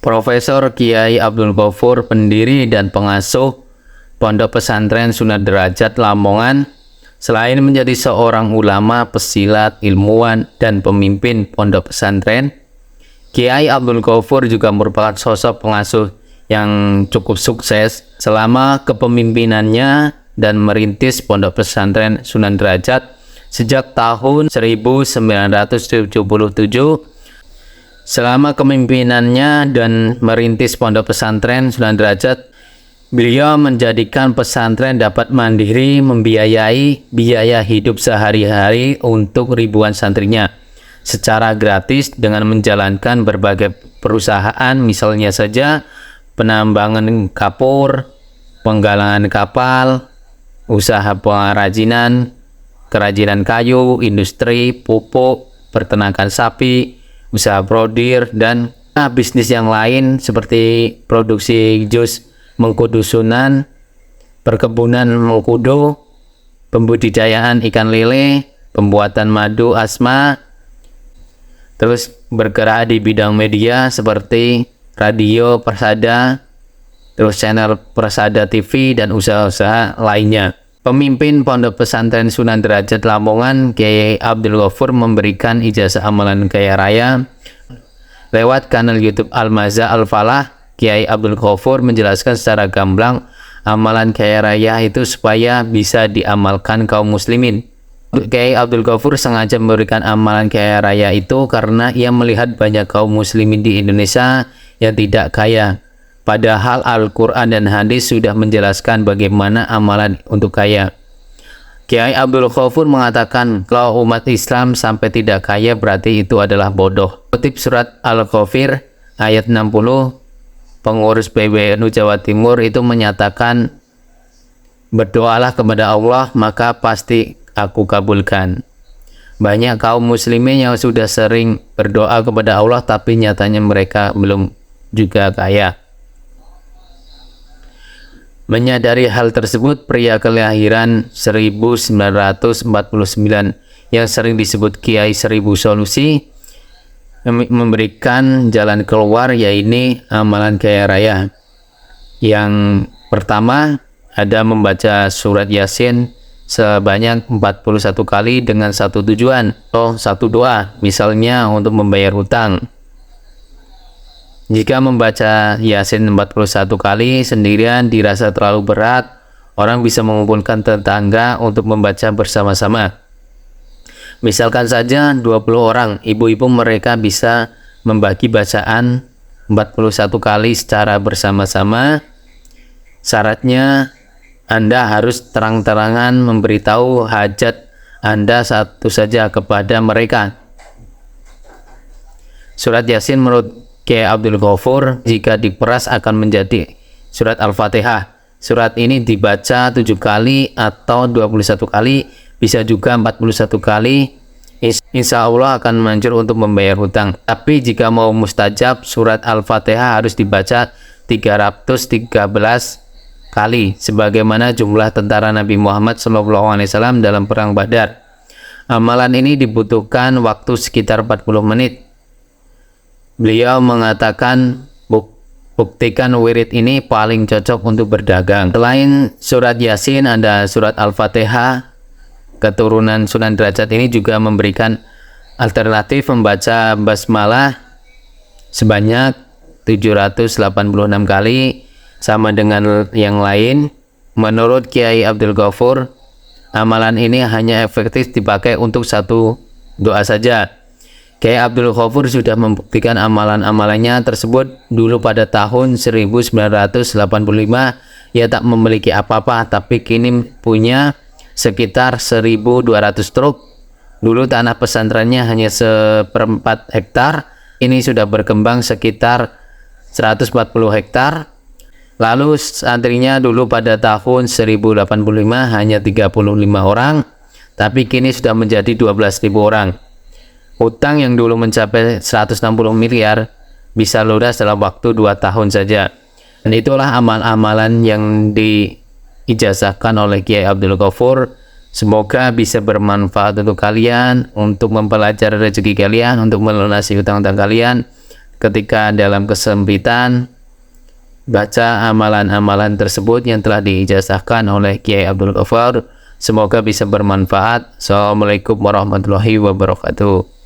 Profesor Kiai Abdul Ghafur, pendiri dan pengasuh Pondok Pesantren Sunan Derajat Lamongan, selain menjadi seorang ulama, pesilat, ilmuwan, dan pemimpin pondok pesantren, Kiai Abdul Ghafur juga merupakan sosok pengasuh yang cukup sukses selama kepemimpinannya dan merintis Pondok Pesantren Sunan Derajat sejak tahun 1977. Selama kepemimpinannya dan merintis Pondok Pesantren Sunan Derajat, beliau menjadikan pesantren dapat mandiri membiayai biaya hidup sehari-hari untuk ribuan santrinya secara gratis dengan menjalankan berbagai perusahaan, misalnya saja penambangan kapur, penggalangan kapal, usaha pengrajinan, kerajinan kayu, industri, pupuk, peternakan sapi, usaha brodir, dan bisnis yang lain seperti produksi jus mengkudu Sunan, perkebunan mengkudu, pembudidayaan ikan lele, pembuatan madu asma, terus bergerak di bidang media seperti radio Persada, terus channel Persada TV, dan usaha-usaha lainnya. Pemimpin Pondok Pesantren Sunan Derajat Lamongan, Kiai Abdul Ghafur, memberikan ijazah amalan kaya raya lewat kanal YouTube Al-Maza Al-Falah. Kiai Abdul Ghafur menjelaskan secara gamblang amalan kaya raya itu supaya bisa diamalkan kaum muslimin. Kiai Abdul Ghafur sengaja memberikan amalan kaya raya itu karena ia melihat banyak kaum muslimin di Indonesia yang tidak kaya. Padahal Al-Quran dan hadis sudah menjelaskan bagaimana amalan untuk kaya. Kiai Abdul Ghafur mengatakan kalau umat Islam sampai tidak kaya berarti itu adalah bodoh. Kutip surat Al-Ghafir ayat 60, pengurus PBNU Jawa Timur itu menyatakan, berdoalah kepada Allah maka pasti aku kabulkan. Banyak kaum muslimin yang sudah sering berdoa kepada Allah tapi nyatanya mereka belum juga kaya. Menyadari hal tersebut, pria kelahiran 1949 yang sering disebut Kiai Seribu Solusi memberikan jalan keluar, yaitu amalan kaya raya. Yang pertama ada membaca surat Yasin sebanyak 41 kali dengan satu tujuan atau satu doa, misalnya untuk membayar hutang. Jika membaca Yasin 41 kali sendirian dirasa terlalu berat, orang bisa mengumpulkan tetangga untuk membaca bersama-sama. Misalkan saja 20 orang, ibu-ibu mereka bisa membagi bacaan 41 kali secara bersama-sama. Syaratnya Anda harus terang-terangan memberitahu hajat Anda satu saja kepada mereka. Surat Yasin menurut Kiai Abdul Ghafur jika diperas akan menjadi surat Al-Fatihah. Surat ini dibaca 7 kali atau 21 kali, bisa juga 41 kali. Insya Allah akan manjur untuk membayar hutang. Tapi jika mau mustajab, surat Al-Fatihah harus dibaca 313 kali, sebagaimana jumlah tentara Nabi Muhammad SAW dalam perang Badar. Amalan ini dibutuhkan waktu sekitar 40 menit. Beliau mengatakan buktikan wirid ini paling cocok untuk berdagang. Selain surat Yasin, ada surat Al-Fatihah. Keturunan Sunan Derajat ini juga memberikan alternatif membaca basmalah sebanyak 786 kali, sama dengan yang lain. Menurut Kiai Abdul Ghafur, amalan ini hanya efektif dipakai untuk satu doa saja. Kiai Abdul Ghafur sudah membuktikan amalan-amalannya tersebut dulu pada tahun 1985. Ia tak memiliki apa-apa, tapi kini punya sekitar 1.200 truk. Dulu tanah pesantrennya hanya 1/4 hektar, ini sudah berkembang sekitar 140 hektar. Lalu santrinya dulu pada tahun 1085 hanya 35 orang, tapi kini sudah menjadi 12.000 orang. Hutang yang dulu mencapai 160 miliar bisa lunas dalam waktu 2 tahun saja. Dan itulah amal-amalan yang diijazahkan oleh Kiai Abdul Ghafur. Semoga bisa bermanfaat untuk kalian, untuk mempelajari rezeki kalian, untuk melunasi hutang-hutang kalian. ketika dalam kesempitan baca amalan-amalan tersebut yang telah diijazahkan oleh Kiai Abdul Ghaffar. Semoga bisa bermanfaat. Assalamualaikum warahmatullahi wabarakatuh.